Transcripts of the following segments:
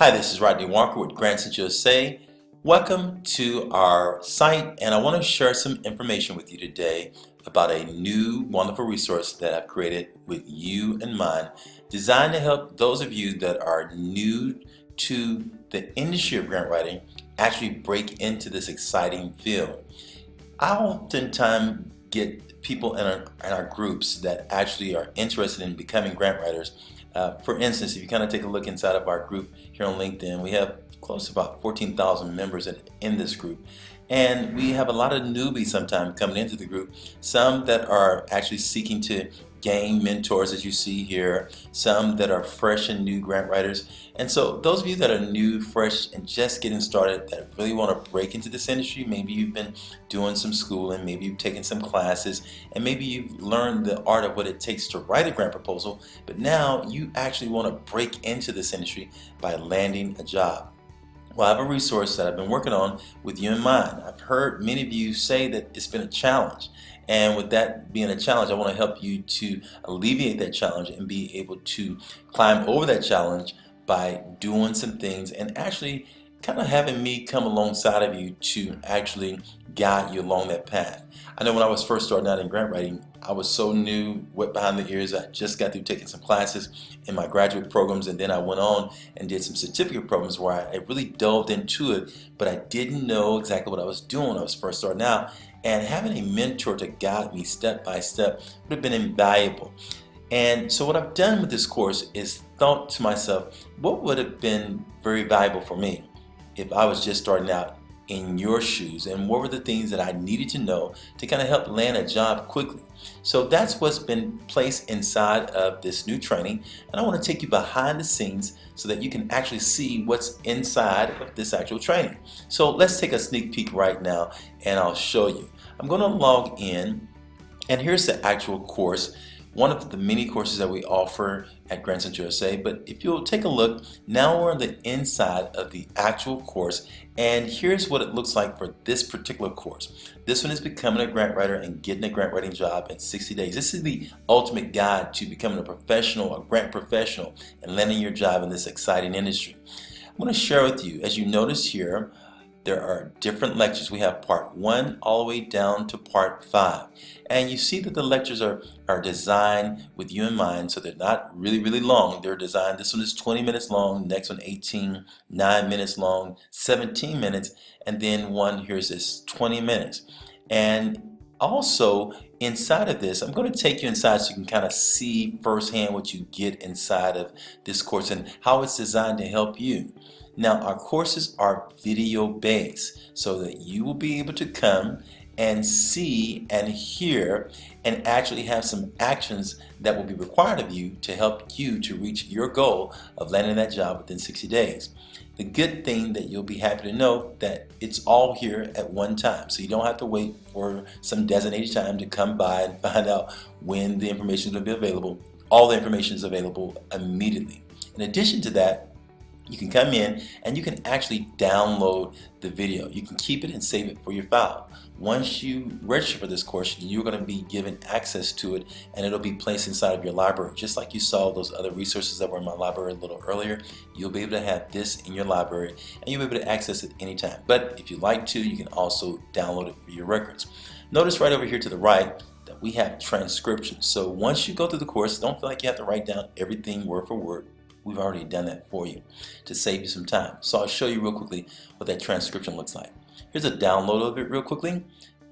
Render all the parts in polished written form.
Hi, this is Rodney Walker with Grants at USA. Welcome to our site, and I want to share some information with you today about a new wonderful resource that I've created with you in mind, designed to help those of you that are new to the industry of grant writing actually break into this exciting field. I oftentimes get people in our groups that actually are interested in becoming grant writers. For instance, if you kind of take a look inside of our group here on LinkedIn, we have close to about 14,000 members in this group. And we have a lot of newbies sometimes coming into the group, some that are actually seeking to gain mentors, as you see here, some that are fresh and new grant writers. And so those of you that are new, fresh, and just getting started, that really want to break into this industry, maybe you've been doing some schooling, maybe you've taken some classes, and maybe you've learned the art of what it takes to write a grant proposal, but now you actually want to break into this industry by landing a job. Well, I have a resource that I've been working on with you in mind. I've heard many of you say that it's been a challenge. And with that being a challenge, I want to help you to alleviate that challenge and be able to climb over that challenge by doing some things and actually kind of having me come alongside of you to actually guide you along that path. I know when I was first starting out in grant writing, I was so new, wet behind the ears. I just got through taking some classes in my graduate programs, and then I went on and did some certificate programs where I really delved into it, but I didn't know exactly what I was doing when I was first starting out. And having a mentor to guide me step by step would have been invaluable. And so what I've done with this course is thought to myself, what would have been very valuable for me if I was just starting out in your shoes, and what were the things that I needed to know to kind of help land a job quickly. So that's what's been placed inside of this new training, and I want to take you behind the scenes so that you can actually see what's inside of this actual training. So let's take a sneak peek right now and I'll show you. I'm going to log in, and here's the actual course, one of the many courses that we offer at Grants at USA. But if you'll take a look, now we're on the inside of the actual course, and here's what it looks like for this particular course. This one is becoming a grant writer and getting a grant writing job in 60 days. This is the ultimate guide to becoming a professional, a grant professional, and landing your job in this exciting industry. I'm going to share with you, as you notice here, there are different lectures. We have part 1 all the way down to part 5. And you see that the lectures are designed with you in mind, so they're not really long. They're designed, this one is 20 minutes long, next one 18, 9 minutes long, 17 minutes, and then one here's this 20 minutes. And also inside of this, I'm going to take you inside so you can kind of see firsthand what you get inside of this course and how it's designed to help you. Now, our courses are video based so that you will be able to come and see and hear and actually have some actions that will be required of you to help you to reach your goal of landing that job within 60 days. The good thing that you'll be happy to know that it's all here at one time, so you don't have to wait for some designated time to come by and find out when the information is going to be available. All the information is available immediately. In addition to that, you can come in and you can actually download the video. You can keep it and save it for your file. Once you register for this course, you're going to be given access to it, and it'll be placed inside of your library. Just like you saw those other resources that were in my library a little earlier, you'll be able to have this in your library and you'll be able to access it anytime. But if you like to, you can also download it for your records. Notice right over here to the right that we have transcriptions. So once you go through the course, don't feel like you have to write down everything word for word. We've already done that for you to save you some time. So I'll show you real quickly what that transcription looks like. Here's a download of it real quickly.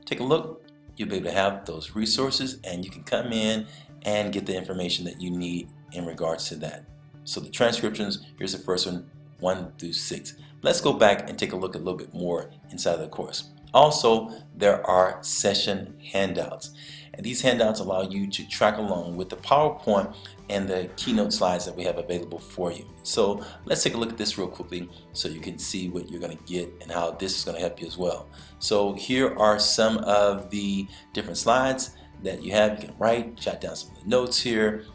Take a look. You'll be able to have those resources, and you can come in and get the information that you need in regards to that. So the transcriptions, here's the first one, 1 through 6. Let's go back and take a look a little bit more inside of the course. Also, there are session handouts. And these handouts allow you to track along with the PowerPoint and the keynote slides that we have available for you. So let's take a look at this real quickly so you can see what you're going to get and how this is going to help you as well. So here are some of the different slides that you have. You can write, jot down some of the notes here,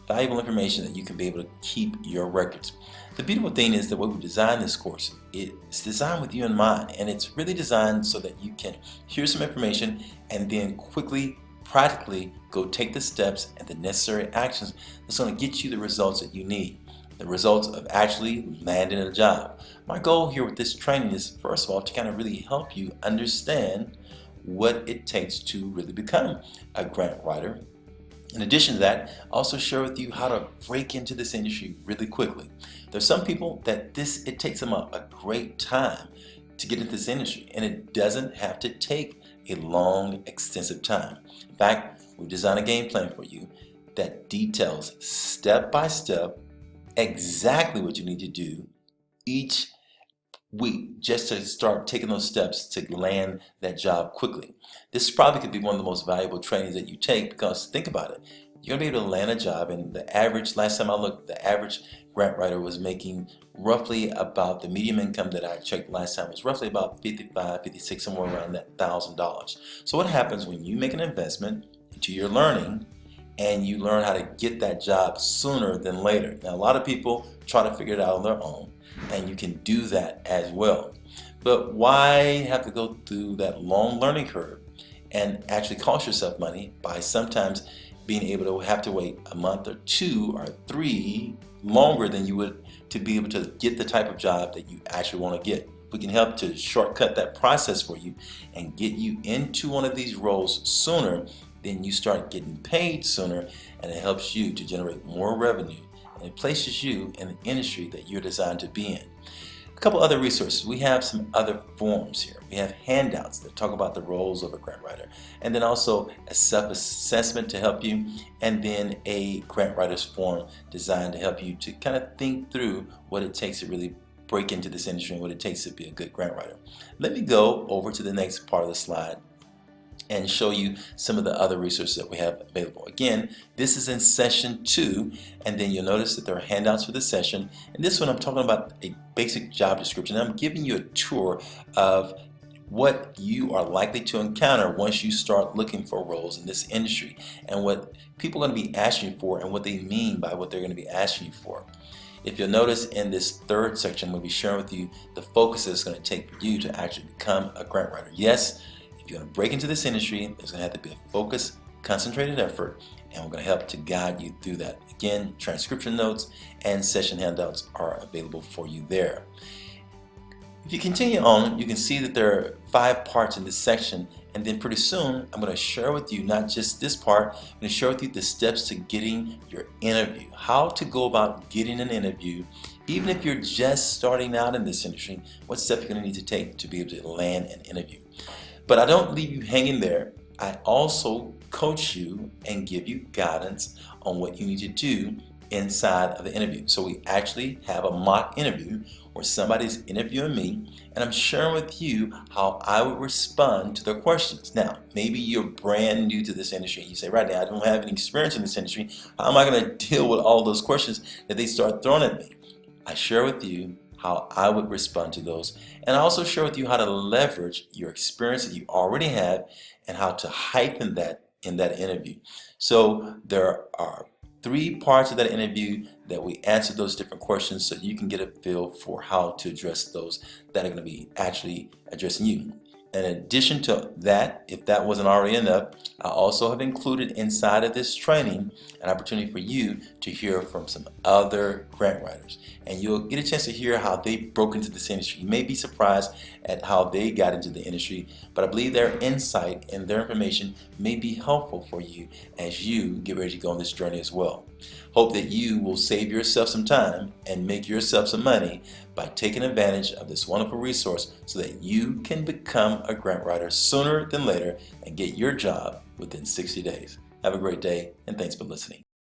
valuable information that you can be able to keep your records. The beautiful thing is that when we designed this course, it's designed with you in mind, and it's really designed so that you can hear some information and then quickly, practically go take the steps and the necessary actions that's going to get you the results that you need. the results of actually landing a job. My goal here with this training is, first of all, to kind of really help you understand what it takes to really become a grant writer. In addition to that, I also share with you how to break into this industry really quickly. There's some people that it takes them a great time to get into this industry, and it doesn't have to take a long, extensive time. In fact, we've designed a game plan for you that details step by step exactly what you need to do each week just to start taking those steps to land that job quickly. This probably could be one of the most valuable trainings that you take, because think about it. You're going to be able to land a job, and the average, last time I looked, the average grant writer was making roughly about, the median income that I checked last time was roughly about 55, 56, somewhere around that $1,000. So what happens when you make an investment into your learning and you learn how to get that job sooner than later? Now, a lot of people try to figure it out on their own, and you can do that as well. But why have to go through that long learning curve and actually cost yourself money by sometimes being able to have to wait a month or 2 or 3 longer than you would to be able to get the type of job that you actually want to get? We can help to shortcut that process for you and get you into one of these roles sooner. Then you start getting paid sooner, and it helps you to generate more revenue, and it places you in the industry that you're designed to be in. A couple other resources. We have some other forms here. We have handouts that talk about the roles of a grant writer, and then also a self-assessment to help you, and then a grant writer's form designed to help you to kind of think through what it takes to really break into this industry and what it takes to be a good grant writer. Let me go over to the next part of the slide and show you some of the other resources that we have available. Again, this is in session 2, and then you'll notice that there are handouts for this session. And this one, I'm talking about a basic job description. I'm giving you a tour of what you are likely to encounter once you start looking for roles in this industry, and what people are going to be asking you for, and what they mean by what they're going to be asking you for. If you'll notice, in this third section, we'll be sharing with you the focus that it's going to take for you to actually become a grant writer. Yes, if you're going to break into this industry, there's going to have to be a focused, concentrated effort, and we're going to help to guide you through that. Again, transcription notes and session handouts are available for you there. If you continue on, you can see that there are 5 parts in this section, and then pretty soon I'm going to share with you not just this part, I'm going to share with you the steps to getting your interview, how to go about getting an interview. Even if you're just starting out in this industry, what steps you're going to need to take to be able to land an interview. But I don't leave you hanging there. I also coach you and give you guidance on what you need to do inside of the interview. So we actually have a mock interview where somebody's interviewing me, and I'm sharing with you how I would respond to their questions. Now, maybe you're brand new to this industry and you say, Rodney, I don't have any experience in this industry. How am I going to deal with all those questions that they start throwing at me? I share with you how I would respond to those, and I also share with you how to leverage your experience that you already have and how to heighten that in that interview. So there are 3 parts of that interview that we answer those different questions, so you can get a feel for how to address those that are going to be actually addressing you. In addition to that, if that wasn't already enough, I also have included inside of this training an opportunity for you to hear from some other grant writers. And you'll get a chance to hear how they broke into this industry. You may be surprised at how they got into the industry, but I believe their insight and their information may be helpful for you as you get ready to go on this journey as well. Hope that you will save yourself some time and make yourself some money by taking advantage of this wonderful resource so that you can become a grant writer sooner than later and get your job within 60 days. Have a great day, and thanks for listening.